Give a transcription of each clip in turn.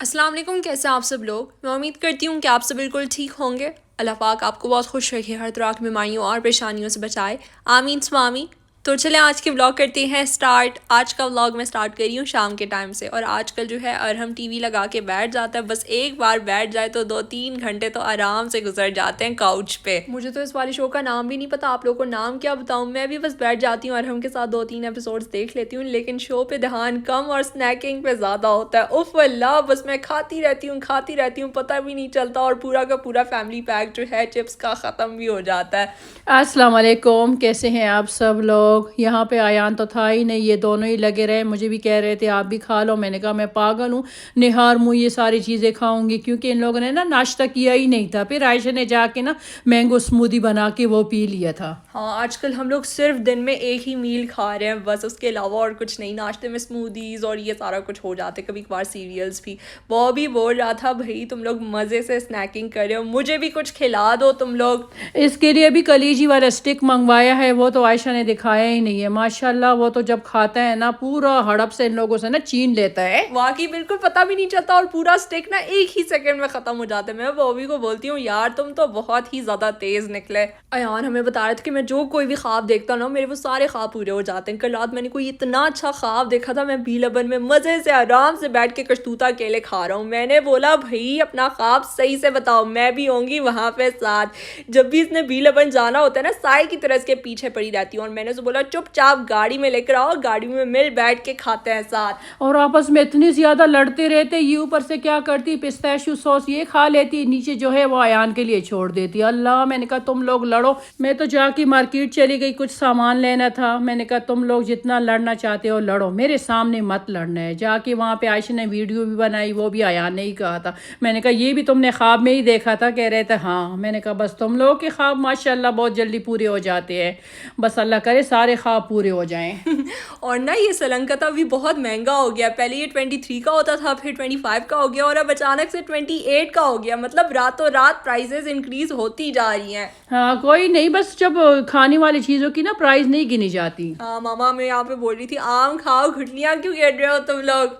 अस्सलाम वालेकुम, कैसे हैं आप सब लोग। मैं उम्मीद करती हूँ कि आप सब बिल्कुल ठीक होंगे। अल्लाह पाक आपको बहुत खुश रखे, हर तरह की बीमारियों और परेशानियों से बचाए, आमीन सुम्मा आमीन। तो चलें आज के व्लॉग करते हैं स्टार्ट। आज का व्लॉग मैं स्टार्ट कर रही हूँ शाम के टाइम से। और आजकल जो है अरहम टीवी लगा के बैठ जाता है, बस एक बार बैठ जाए तो 2-3 घंटे तो आराम से गुजर जाते हैं काउच पे। मुझे तो इस वाले शो का नाम भी नहीं पता, आप लोगों को नाम क्या बताऊँ। मैं भी बस बैठ जाती हूँ अरहम के साथ 2-3 एपिसोड्स देख लेती हूँ, लेकिन शो पे ध्यान कम और स्नैकिंग पे ज़्यादा होता है। उफ अल्लाह, बस मैं खाती रहती हूँ, पता भी नहीं चलता और पूरा का पूरा फैमिली पैक जो है चिप्स का ख़त्म भी हो जाता है। अस्सलाम वालेकुम, कैसे हैं आप सब लोग। यहाँ पे आयान तो था ही नहीं, ये दोनों ही लगे रहे। मुझे भी कह रहे थे आप भी खा लो। मैंने कहा मैं पागल हूँ, निहार मुँह ये सारी चीज़ें खाऊंगी, क्योंकि इन लोगों ने ना नाश्ता किया ही नहीं था। फिर आयशा ने जाके ना मैंगो स्मूदी बना के वो पी लिया था। हाँ, आजकल हम लोग सिर्फ दिन में एक ही मील खा रहे हैं बस, उसके अलावा और कुछ नहीं। नाश्ते में स्मूदीज़ और ये सारा कुछ हो जाते, कभी कभार सीरियल्स भी। वो भी बोल रहा था भाई तुम लोग मज़े से स्नैकिंग कर रहे हो, मुझे भी कुछ खिला दो तुम लोग। इसके लिए भी कलीजी वाला स्टिक मंगवाया है, वो तो आयशा ने दिखाया ही नहीं है। माशाल्लाह वो तो जब खाता है ना पूरा हड़प से इन लोगों से ना छीन लेता है। वाकई बिल्कुल पता भी नहीं चलता और पूरा स्टिक ना एक ही सेकंड में ख़त्म हो जाता है। मैं बॉबी को बोलती हूँ यार तुम तो बहुत ही ज़्यादा तेज़ निकले। अयान हमें बता रहे थे कि मैं जो कोई भी ख्वाब देखता हूँ ना, मेरे वो सारे ख्वाब पूरे हो जाते हैं। कल रात मैंने कोई इतना अच्छा ख्वाब देखा था, मैं बीलबन में मज़े से आराम से बैठ के कश्तूता केले खा रहा हूँ। मैंने बोला भाई अपना ख्वाब सही से बताओ, मैं भी होंगी वहाँ पे साथ। जब भी इसने बीलबन जाना होता है ना, साई की तरह इसके पीछे पड़ी रहती हूँ और मैंने उसे बोला चुपचाप गाड़ी में लेकर आओ, गाड़ी में मिल बैठ के खाते हैं साथ। और आपस में इतनी ज्यादा लड़ते रहते। ये ऊपर से क्या करती, पिस्ताशियो सॉस ये खा लेती, नीचे जो है वो आयान के लिए छोड़ देती। अल्लाह, मैंने कहा तुम लोग लड़ो। मैं तो जाके मार्केट चली गई, कुछ सामान लेना था। मैंने कहा तुम लोग जितना लड़ना चाहते हो लड़ो, मेरे सामने मत लड़ना है। जाके वहाँ पे आयशा ने वीडियो भी बनाई, वो भी आयान ने ही कहा था। मैंने कहा ये भी तुमने ख्वाब में ही देखा था, कह रहे थे हाँ। मैंने कहा बस तुम लोगों के ख्वाब माशाल्लाह बहुत जल्दी पूरे हो जाते हैं, बस अल्लाह करे सारे ख्वाब पूरे हो जाएं। और ना ये सलंकता भी बहुत महंगा हो गया। पहले ये 23 का होता था, फिर 25 का हो गया और अब अचानक से 28 का हो गया। मतलब रातों रात प्राइसेस इंक्रीज होती जा रही हैं। हाँ कोई नहीं, बस जब खाने वाली चीज़ों की ना प्राइस नहीं गिनी जाती। हाँ, मामा मैं यहाँ पे बोल रही थी आम खाओ, घुटनियाँ क्यों गिर रहे हो तुम लोग।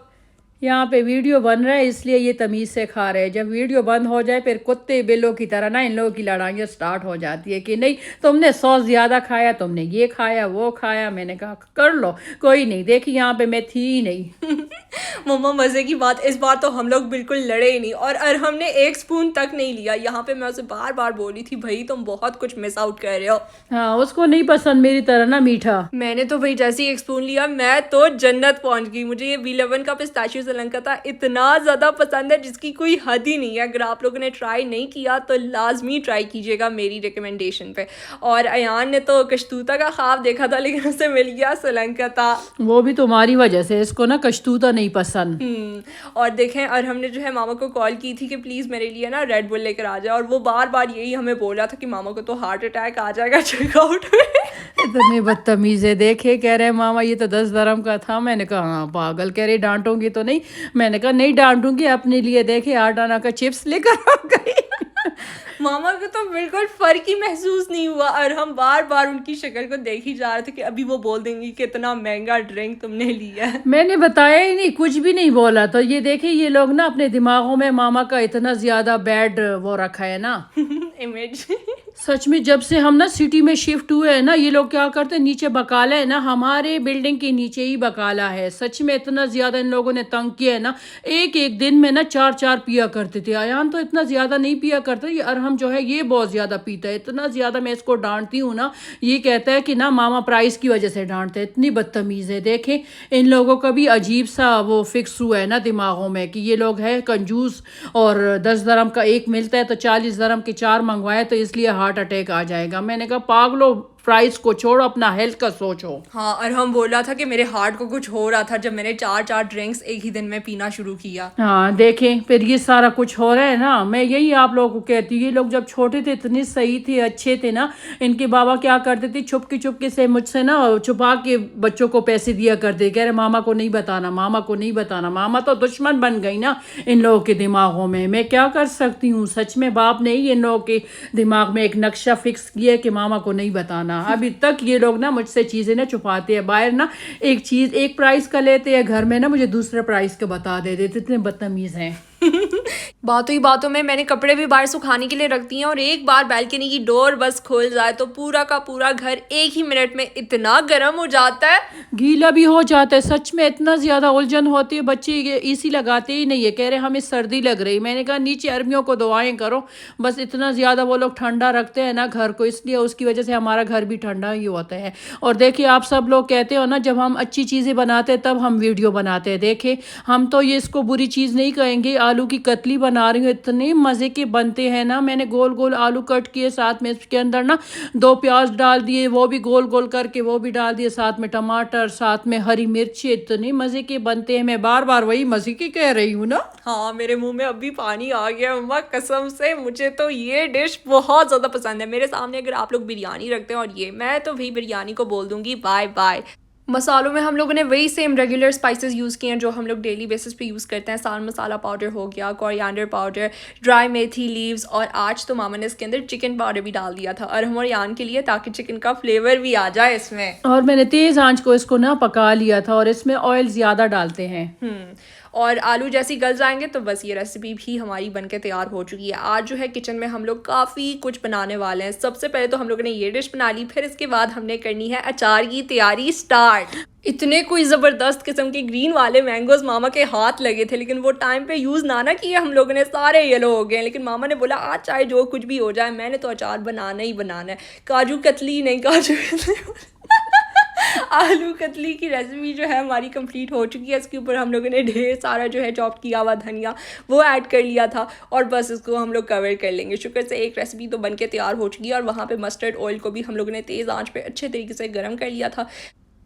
यहाँ पे वीडियो बन रहा है इसलिए ये तमीज़ से खा रहे हैं। जब वीडियो बंद हो जाए फिर कुत्ते बिल्लों की तरह ना इन लोगों की लड़ाइयाँ स्टार्ट हो जाती है कि नहीं तुमने सॉस ज़्यादा खाया, तुमने ये खाया वो खाया। मैंने कहा कर लो, कोई नहीं। देखी यहाँ पे मैं थी ही नहीं। मम्मा मज़े की बात, इस बार तो हम लोग बिल्कुल लड़े ही नहीं और हमने एक स्पून तक नहीं लिया। यहाँ पे मैं उसे बार बार बोली थी भाई तुम बहुत कुछ मिस आउट कर रहे हो। हाँ उसको नहीं पसंद मेरी तरह ना मीठा। मैंने तो भाई जैसे ही एक स्पून लिया मैं तो जन्नत पहुंच गई। मुझे ये B11 का पिस्ताशियो सलंकता इतना ज़्यादा पसंद है जिसकी कोई हद ही नहीं है। अगर आप लोगों ने ट्राई नहीं किया तो लाजमी ट्राई कीजिएगा मेरी रिकमेंडेशन पे। और अयान ने तो कश्तूता का ख्वाब देखा था लेकिन उसे मिल गया सलंकता। वो भी तुम्हारी वजह से, इसको ना कश्तूता नहीं पसंद। और देखें और हमने जो है मामा को कॉल की थी कि प्लीज़ मेरे लिए ना रेड बुल लेकर आ जाए और वो बार बार यही हमें बोल रहा था कि मामा को तो हार्ट अटैक आ जाएगा चेकआउट में। इतने बदतमीज है। देखे कह रहे मामा ये तो 10 दरम का था। मैंने कहा हाँ पागल। कह रहे डांटूंगी तो नहीं। मैंने कहा नहीं डांटूंगी, अपने लिए देखे 8 आना का चिप्स लेकर आ गई। मामा को तो बिल्कुल फर्क ही महसूस नहीं हुआ और हम बार बार उनकी शक्ल को देख ही जा रहे थे कि अभी वो बोल देंगी कि इतना महंगा ड्रिंक तुमने लिया है। मैंने बताया ही नहीं, कुछ भी नहीं बोला। तो ये देखे ये लोग ना अपने दिमागों में मामा का इतना ज्यादा बैड वो रखा है ना इमेज। सच में जब से हम ना सिटी में शिफ्ट हुए हैं ना, ये लोग क्या करते हैं, नीचे बकाला है ना, हमारे बिल्डिंग के नीचे ही बकाला है। सच में इतना ज्यादा इन लोगों ने तंग किया है ना, एक एक दिन में ना 4-4 पिया करते थे। अयान तो इतना ज्यादा नहीं पिया करता, ये अरहम जो है ये बहुत ज्यादा पीता है। इतना ज्यादा मैं इसको डांटती हूँ ना, ये कहता है कि ना मामा प्राइस की वजह से डांटते हैं। इतनी बदतमीज है। देखे इन लोगों का भी अजीब सा वो फिक्स हुआ है ना दिमागों में कि ये लोग है कंजूस, और 10 दरम का एक मिलता है तो 40 दरम के 4 मंगवाए तो इसलिए हार्ट अटैक आ जाएगा। मैंने कहा पागलो, प्राइस को छोड़ो, अपना हेल्थ का सोचो। हाँ, और हम बोल रहा था कि मेरे हार्ट को कुछ हो रहा था जब मैंने 4-4 ड्रिंक्स एक ही दिन में पीना शुरू किया। हाँ देखें फिर ये सारा कुछ हो रहा है ना। मैं यही आप लोगों को कहती हूँ, ये लोग जब छोटे थे इतने सही थे, अच्छे थे ना। इनके बाबा क्या करते थे, चुपके चुपके से मुझसे ना छुपा के बच्चों को पैसे दिया करते, कह रहे मामा को नहीं बताना, मामा को नहीं बताना। मामा तो दुश्मन बन गई ना इन लोगों के दिमागों में। मैं क्या कर सकती हूँ, सच में बाप ने ही इन लोगों के दिमाग में एक नक्शा फिक्स किया कि मामा को नहीं बताना। खाना। अभी तक ये लोग ना मुझसे चीज़ें ना छुपाते हैं। बाहर ना एक चीज़ एक प्राइस का लेते हैं, घर में ना मुझे दूसरे प्राइस का बता देते, इतने बदतमीज़ हैं। बातों ही बातों में मैंने कपड़े भी बाहर सुखाने के लिए रख दिए हैं और एक बार बालकनी की डोर बस खुल जाए तो पूरा का पूरा घर एक ही मिनट में इतना गर्म हो जाता है। गीला भी हो जाता है, सच में इतना ज़्यादा उलझन होती है। बच्चे ये एसी लगाते ही नहीं है, कह रहे हमें सर्दी लग रही। मैंने कहा नीचे अरबियों को दुआएं करो, बस इतना ज़्यादा वो लोग ठंडा रखते हैं ना घर को, इसलिए उसकी वजह से हमारा घर भी ठंडा ही होता है। और देखिए आप सब लोग कहते हो ना जब हम अच्छी चीज़ें बनाते हैं तब हम वीडियो बनाते हैं। देखिए हम तो ये इसको बुरी चीज़ नहीं कहेंगे। आलू की कतली बना रही हूँ, इतने मज़े के बनते हैं ना। मैंने गोल गोल आलू कट किए, साथ में इसके अंदर ना 2 प्याज डाल दिए, वो भी गोल गोल करके वो भी डाल दिए, साथ में टमाटर, साथ में हरी मिर्ची, इतने मज़े के बनते हैं। मैं बार बार वही मज़े की कह रही हूँ ना। हाँ, मेरे मुंह में अभी पानी आ गया मम्मा, कसम से मुझे तो ये डिश बहुत ज़्यादा पसंद है। मेरे सामने अगर आप लोग बिरयानी रखते हैं और ये, मैं तो भी बिरयानी को बोल दूंगी बाय बाय। मसालों में हम लोगों ने वही सेम रेगुलर स्पाइसेस यूज़ किए हैं जो हम लोग डेली बेसिस पे यूज़ करते हैं। सान मसाला पाउडर हो गया, कोरिएंडर पाउडर, ड्राई मेथी लीव्स, और आज तो मामा ने इसके अंदर चिकन पाउडर भी डाल दिया था अरहम और यान के लिए, ताकि चिकन का फ्लेवर भी आ जाए इसमें। और मैंने तेज़ आंच को इसको ना पका लिया था, और इसमें ऑयल ज़्यादा डालते हैं। और आलू जैसे गल जाएंगे तो बस ये रेसिपी भी हमारी बनके तैयार हो चुकी है। आज जो है किचन में हम लोग काफ़ी कुछ बनाने वाले हैं। सबसे पहले तो हम लोगों ने ये डिश बना ली, फिर इसके बाद हमने करनी है अचार की तैयारी स्टार्ट। इतने कोई ज़बरदस्त किस्म के ग्रीन वाले मैंगोज मामा के हाथ लगे थे, लेकिन वो टाइम पे यूज़ ना किए हम लोगों ने, सारे येलो हो गए। लेकिन मामा ने बोला आज चाहे जो कुछ भी हो जाए मैंने तो अचार बनाना ही बनाना है। काजू कतली नहीं, काजू कतली आलू कतली की रेसिपी जो है हमारी कंप्लीट हो चुकी है। इसके ऊपर हम लोगों ने ढेर सारा जो है चॉप किया हुआ धनिया वो ऐड कर लिया था, और बस इसको हम लोग कवर कर लेंगे। शुक्र से एक रेसिपी तो बनके तैयार हो चुकी है। और वहाँ पे मस्टर्ड ऑयल को भी हम लोगों ने तेज़ आंच पे अच्छे तरीके से गर्म कर लिया था।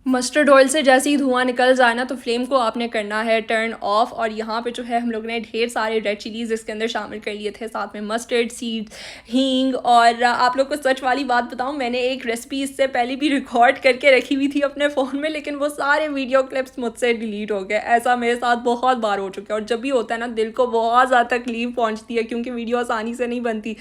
मस्टर्ड ऑयल से जैसे ही धुआं निकल जाए ना तो फ्लेम को आपने करना है टर्न ऑफ। और यहाँ पे जो है हम लोगों ने ढेर सारे रेड चिलीज़ इसके अंदर शामिल कर लिए थे, साथ में मस्टर्ड सीड्स, हींग। और आप लोग को सच वाली बात बताऊँ, मैंने एक रेसिपी इससे पहले भी रिकॉर्ड करके रखी हुई थी अपने फ़ोन में, लेकिन वो सारे वीडियो क्लिप्स मुझसे डिलीट हो गए। ऐसा मेरे साथ बहुत बार हो चुका है, और जब भी होता है ना दिल को बहुत ज़्यादा तकलीफ पहुँचती है, क्योंकि वीडियो आसानी से नहीं बनती।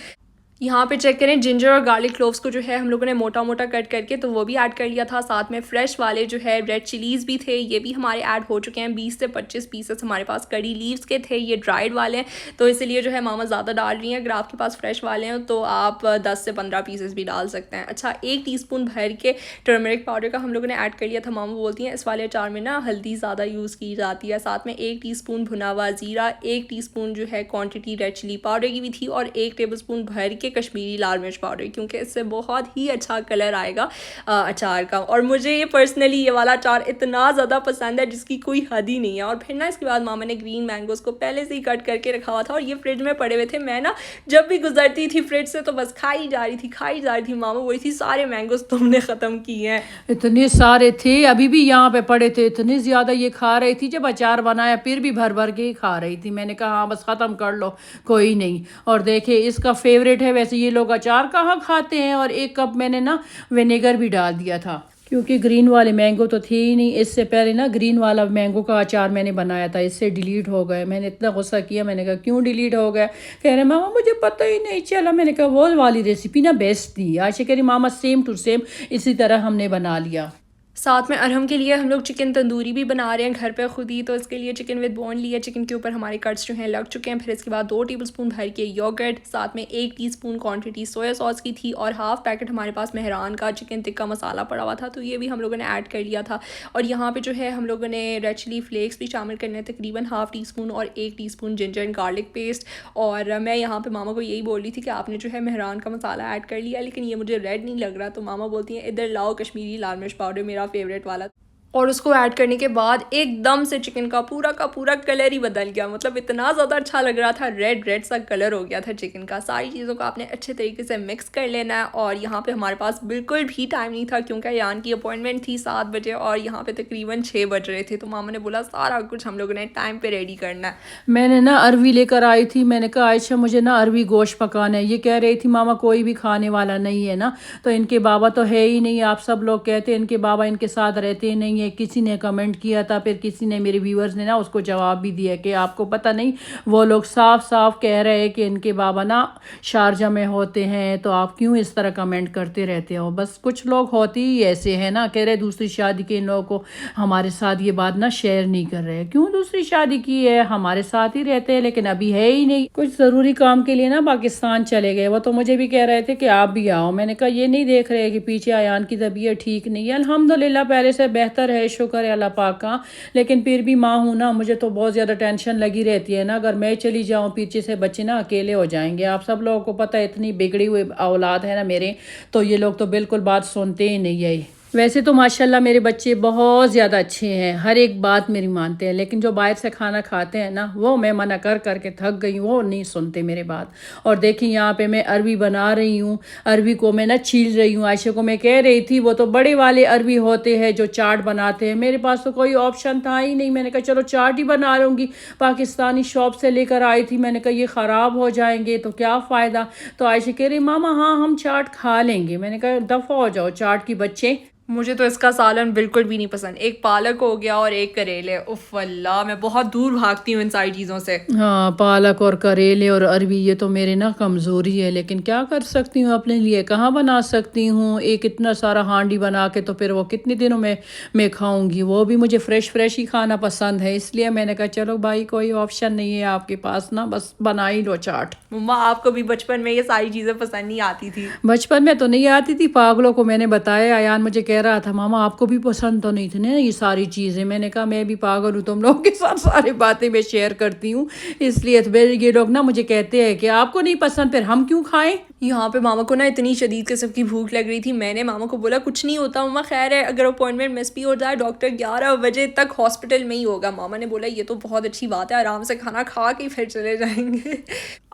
यहाँ पे चेक करें, जिंजर और गार्लिक क्लोव्स को जो है हम लोगों ने मोटा मोटा कट करके तो वो भी ऐड कर लिया था। साथ में फ्रेश वाले जो है रेड चिलीज़ भी थे, ये भी हमारे ऐड हो चुके हैं। 20 से 25 पीसेस हमारे पास कड़ी लीव्स के थे, ये ड्राइड वाले हैं तो इसलिए जो है मामा ज़्यादा डाल रही हैं। अगर आपके पास फ्रेश वाले हैं तो आप 10 से 15 पीसेस भी डाल सकते हैं। अच्छा, 1 टीस्पून भर के टर्मरिक पाउडर का हम लोगों ने ऐड कर लिया था। मामा बोलती हैं इस वाले अचार में ना हल्दी ज़्यादा यूज़ की जाती है। साथ में 1 टीस्पून भुना हुआ ज़ीरा, 1 टीस्पून जो है क्वांटिटी रेड चिली पाउडर की भी थी, और 1 टेबलस्पून भर के कश्मीरी लाल मिर्च पाउडर, क्योंकि इससे बहुत ही अच्छा कलर आएगा अचार का। और मुझे ये पर्सनली ये वाला अचार इतना ज़्यादा पसंद है जिसकी कोई हद ही नहीं है। और फिर ना इसके बाद मामा ने ग्रीन मैंगोज को पहले से ही कट करके रखा हुआ था, और ये फ्रिज में पड़े हुए थे। मैं ना जब भी गुजरती थी फ्रिज से तो बस खाई जा रही थी। मामा बोली थी सारे मैंगोज तुमने ख़त्म किए हैं। इतने सारे थे, अभी भी यहाँ पे पड़े थे, इतने ज़्यादा ये खा रही थी। जब अचार बनाया फिर भी भर भर के ही खा रही थी। मैंने कहा हाँ बस ख़त्म कर लो, कोई नहीं। और देखिए इसका फेवरेट है, वैसे ये लोग अचार कहाँ खाते हैं। और 1 कप मैंने ना विनेगर भी डाल दिया था, क्योंकि ग्रीन वाले मैंगो तो थे ही नहीं। इससे पहले ना ग्रीन वाला मैंगो का अचार मैंने बनाया था, इससे डिलीट हो गए। मैंने इतना गुस्सा किया, मैंने कहा क्यों डिलीट हो गया। कह रहे मामा मुझे पता ही नहीं चला। मैंने कहा वो वाली रेसिपी ना बेस्ट थी। आयशा कह रही मामा सेम टू सेम इसी तरह हमने बना लिया। साथ में अरहम के लिए हम लोग चिकन तंदूरी भी बना रहे हैं घर पे खुद ही, तो इसके लिए चिकन विद बोन लिया। चिकन के ऊपर हमारे कट्स जो हैं लग चुके हैं। फिर इसके बाद 2 टेबलस्पून भर के योगर्ट, साथ में 1 टीस्पून क्वांटिटी सोया सॉस की थी, और हाफ पैकेट हमारे पास मेहरान का चिकन टिक्का मसाला पड़ा हुआ था, तो ये भी हम लोगों ने ऐड कर लिया था। और यहाँ पे जो है हम लोगों ने रेड चिली फ्लेक्स भी शामिल करने हैं, तकरीबन ½ टीस्पून, और 1 teaspoon ginger and garlic paste. और मैं यहाँ पे मामा को यही बोल रही थी कि आपने जो है मेहरान का मसाला ऐड कर लिया, लेकिन ये मुझे रेड नहीं लग रहा। तो मामा बोलती हैं इधर लाओ कश्मीरी लाल मिर्च पाउडर, मेरा फेवरेट वाला। और उसको ऐड करने के बाद एकदम से चिकन का पूरा कलर ही बदल गया। मतलब इतना ज़्यादा अच्छा लग रहा था, रेड सा कलर हो गया था चिकन का। सारी चीज़ों को आपने अच्छे तरीके से मिक्स कर लेना है। और यहाँ पे हमारे पास बिल्कुल भी टाइम नहीं था, क्योंकि यान की अपॉइंटमेंट थी 7 बजे और यहाँ पे तकरीबन 6 बज रहे थे। तो मामा ने बोला सारा कुछ हम लोगों ने टाइम पे रेडी करना है। मैंने ना अरवी लेकर आई थी। मैंने कहा आयशा मुझे ना अरवी गोश्त पकाना है। ये कह रही थी मामा कोई भी खाने वाला नहीं है ना, तो इनके बाबा तो है ही नहीं। आप सब लोग कहते हैं इनके बाबा इनके साथ रहते नहीं है। किसी ने कमेंट किया था, फिर किसी ने, मेरे व्यूअर्स ने ना उसको जवाब भी दिया कि आपको पता नहीं, वो लोग साफ साफ कह रहे हैं कि इनके बाबा ना शारजा में होते हैं, तो आप क्यों इस तरह कमेंट करते रहते हो। बस कुछ लोग होते ही ऐसे हैं ना, कह रहे दूसरी शादी के इन लोगों को हमारे साथ ये बात ना शेयर नहीं कर रहे। क्यों दूसरी शादी की है, हमारे साथ ही रहते हैं, लेकिन अभी है ही नहीं। कुछ ज़रूरी काम के लिए ना पाकिस्तान चले गए। वो तो मुझे भी कह रहे थे कि आप भी आओ। मैंने कहा ये नहीं देख रहे कि पीछे अयान की तबीयत ठीक नहीं है। अल्हम्दुलिल्लाह पहले से बेहतर है, शुक्र है अल्लाह पाक का। लेकिन फिर भी माँ हूँ ना, मुझे तो बहुत ज़्यादा टेंशन लगी रहती है ना। अगर मैं चली जाऊँ पीछे से बच्चे ना अकेले हो जाएंगे। आप सब लोगों को पता है इतनी बिगड़ी हुई औलाद है ना मेरे, तो ये लोग तो बिल्कुल बात सुनते ही नहीं है। वैसे तो माशाल्लाह मेरे बच्चे बहुत ज़्यादा अच्छे हैं, हर एक बात मेरी मानते हैं, लेकिन जो बाहर से खाना खाते हैं ना, वो मैं मना कर करके थक गई हूँ, वो नहीं सुनते मेरे बात। और देखिए यहाँ पे मैं अरबी बना रही हूँ, अरबी को मैं ना छील रही हूँ। आयशा को मैं कह रही थी वो तो बड़े वाले अरबी होते हैं जो चाट बनाते हैं, मेरे पास तो कोई ऑप्शन था ही नहीं। मैंने कहा चलो चाट ही बना लूँगी। पाकिस्तानी शॉप से लेकर आई थी, मैंने कहा ये ख़राब हो जाएंगे तो क्या फ़ायदा। तो आयशा कह रही मामा हाँ हम चाट खा लेंगे। मैंने कहा दफ़ा हो जाओ चाट की बच्चे। मुझे तो इसका सालन बिल्कुल भी नहीं पसंद। एक पालक हो गया और एक करेले, उफ अल्लाह, मैं बहुत दूर भागती हूँ इन सारी चीज़ों से। हाँ, पालक और करेले और अरबी ये तो मेरे ना कमज़ोरी है, लेकिन क्या कर सकती हूँ, अपने लिए कहाँ बना सकती हूँ। एक इतना सारा हांडी बना के तो फिर वो कितने दिनों में मैं खाऊंगी। वो भी मुझे फ़्रेश फ़्रेश ही खाना पसंद है, इसलिए मैंने कहा चलो भाई कोई ऑप्शन नहीं है आपके पास ना, बस बना ही लो चाट। मम्मा आपको भी बचपन में ये सारी चीज़ें पसंद नहीं आती थी? बचपन में तो नहीं आती थी, पागलों को मैंने बताया। अयान मुझे कह रहा था मामा आपको भी पसंद तो नहीं थी ना ये सारी चीज़ें। मैंने कहा मैं भी पागल हूँ, तुम लोगों के साथ सारी बातें मैं शेयर करती हूँ, इसलिए तो ये लोग ना मुझे कहते हैं कि आपको नहीं पसंद फिर हम क्यों खाएं। यहाँ पे मामा को ना इतनी शदीद किस्म की भूख लग रही थी। मैंने मामा को बोला कुछ नहीं होता मम्मा, खैर है, अगर अपॉइंटमेंट मिस भी हो जाए डॉक्टर 11 बजे तक हॉस्पिटल में ही होगा। मामा ने बोला ये तो बहुत अच्छी बात है, आराम से खाना खा के फिर चले जाएंगे।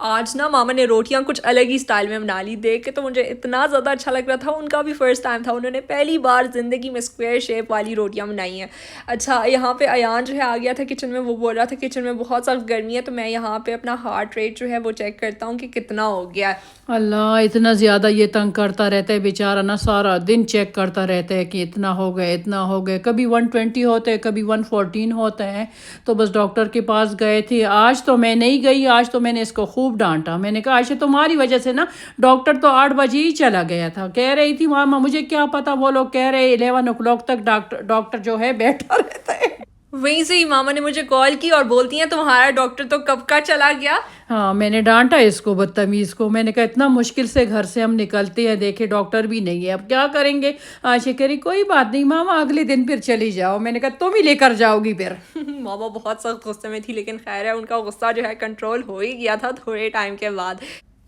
आज ना मामा ने रोटियाँ कुछ अलग ही स्टाइल में बना ली, देख के तो मुझे इतना ज़्यादा अच्छा लग रहा था। उनका भी फर्स्ट टाइम था, उन्होंने पहली बार ज़िंदगी में स्क्वायर शेप वाली रोटियाँ बनाई हैं। अच्छा यहाँ पे अयान जो है आ गया था किचन में, वो बोल रहा था किचन में बहुत सख्त गर्मी है, तो मैं यहाँ पे अपना हार्ट रेट जो है वो चेक करता हूँ कि कितना हो गया है। अल्लाह इतना ज़्यादा ये तंग करता रहता है बेचारा ना, सारा दिन चेक करता रहता है कि इतना हो गए इतना हो गए। कभी 120 होते हैं, कभी 114 होते हैं। तो बस डॉक्टर के पास गए थे। आज तो मैं नहीं गई, आज तो मैंने इसको खूब डांटा। मैंने कहा आयशा तुम्हारी वजह से ना डॉक्टर तो 8 बजे ही चला गया था। कह रही थी मामा मुझे क्या पता, वो लोग कह रहे 11 o'clock तक डॉक्टर जो है बैठा रहता है। वहीं से ही मामा ने मुझे कॉल की और बोलती हैं तुम्हारा डॉक्टर तो कब का चला गया। हाँ मैंने डांटा इसको, बदतमीज़ को। मैंने कहा इतना मुश्किल से घर से हम निकलते हैं, देखे डॉक्टर भी नहीं है, अब क्या करेंगे। आयशा कह रही कोई बात नहीं मामा अगले दिन फिर चली जाओ। मैंने कहा तुम ही लेकर जाओगी फिर। मामा बहुत सख्त गुस्से में थी, लेकिन खैर है उनका गुस्सा जो है कंट्रोल हो ही गया था थोड़े टाइम के बाद।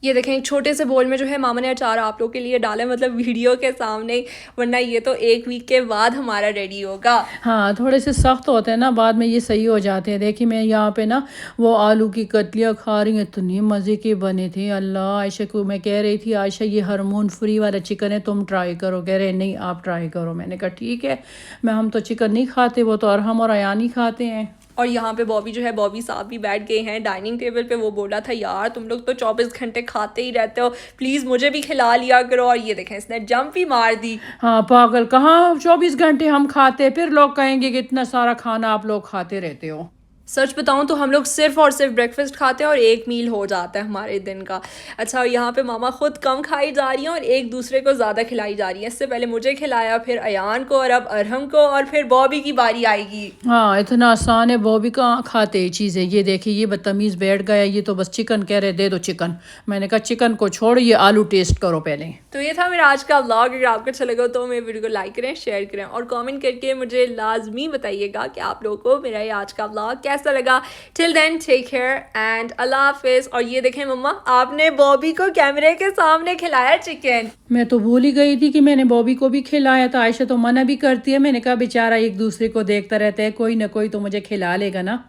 ये देखें एक छोटे से बोल में जो है मामा ने अचार आप लोग के लिए डाला, मतलब वीडियो के सामने, वरना ये तो 1 वीक के बाद हमारा रेडी होगा। हाँ थोड़े से सख्त होते हैं ना, बाद में ये सही हो जाते हैं। देखिए मैं यहाँ पे ना वो आलू की कतलियाँ खा रही हूँ, इतनी मज़े के बने थे। अल्लाह आयशा को मैं कह रही थी आयशा ये हार्मोन फ्री वाला चिकन है, तुम ट्राई करो। कह रहे नहीं आप ट्राई करो। मैंने कहा ठीक है, हम तो चिकन नहीं खाते, वो तो अरहम और अयान ही खाते हैं। और यहाँ पे बॉबी जो है, बॉबी साहब भी बैठ गए हैं डाइनिंग टेबल पे। वो बोला था यार तुम लोग तो 24 घंटे खाते ही रहते हो, प्लीज़ मुझे भी खिला लिया करो। और ये देखें इसने जंप ही मार दी। हाँ पागल, कहाँ 24 घंटे हम खाते, फिर लोग कहेंगे कि इतना सारा खाना आप लोग खाते रहते हो। सच बताऊं तो हम लोग सिर्फ और सिर्फ ब्रेकफास्ट खाते हैं और 1 मील हो जाता है हमारे दिन का। अच्छा यहाँ पे मामा खुद कम खाई जा रही हैं और एक दूसरे को ज़्यादा खिलाई जा रही हैं। इससे पहले मुझे खिलाया, फिर अयान को, और अब अरहम को, और फिर बॉबी की बारी आएगी। हाँ इतना आसान है, बॉबी कहाँ खाते चीज़ें। ये देखिए ये बदतमीज़ बैठ गया, ये तो बस चिकन कह रहे दे दो चिकन। मैंने कहा चिकन को छोड़ ये आलू टेस्ट करो पहले। तो ये था मेरा आज का व्लॉग। अगर आपको अच्छा लगा तो मेरे वीडियो को लाइक करें, शेयर करें और कमेंट करके मुझे लाजमी बताइएगा कि आप लोगों को मेरा ये आज का व्लॉग कैसा लगा। Till then take care and अल्लाह हाफिज़। और ये देखें मम्मा आपने बॉबी को कैमरे के सामने खिलाया चिकन। मैं तो भूल ही गई थी कि मैंने बॉबी को भी खिलाया था। आयशा तो मना भी करती है। मैंने कहा बेचारा एक दूसरे को देखता रहता है, कोई ना कोई तो मुझे खिला लेगा ना।